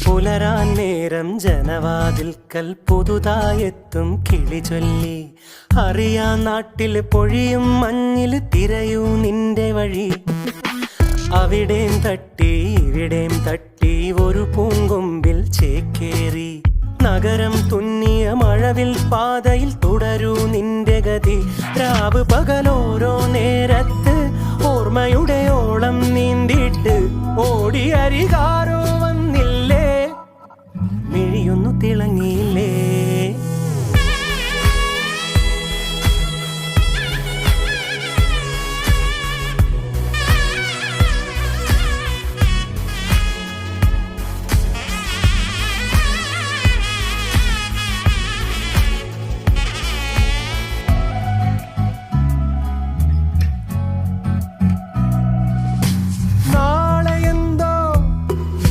പുലരാൻ നേരം ജനവാതിൽക്കൽ പുതുതായെത്തും കിളി ചൊല്ലി. അറിയാൻ നാട്ടിൽ പൊഴിയും മഞ്ഞിൽ തിരയൂ നിന്റെ വഴി. അവിടേം തട്ടി ഇവിടേം തട്ടി ഒരു പൂങ്കൊമ്പിൽ ചേക്കേറി. നഗരം തുന്നിയ മഴവിൽ പാതയിൽ തുടരൂ നിന്റെ ഗതി. രാവ് പകലോരോ നേരത്ത് ഓർമ്മയുടെ ഓളം നീന്തിട്ട് ഓടിയരികാരോ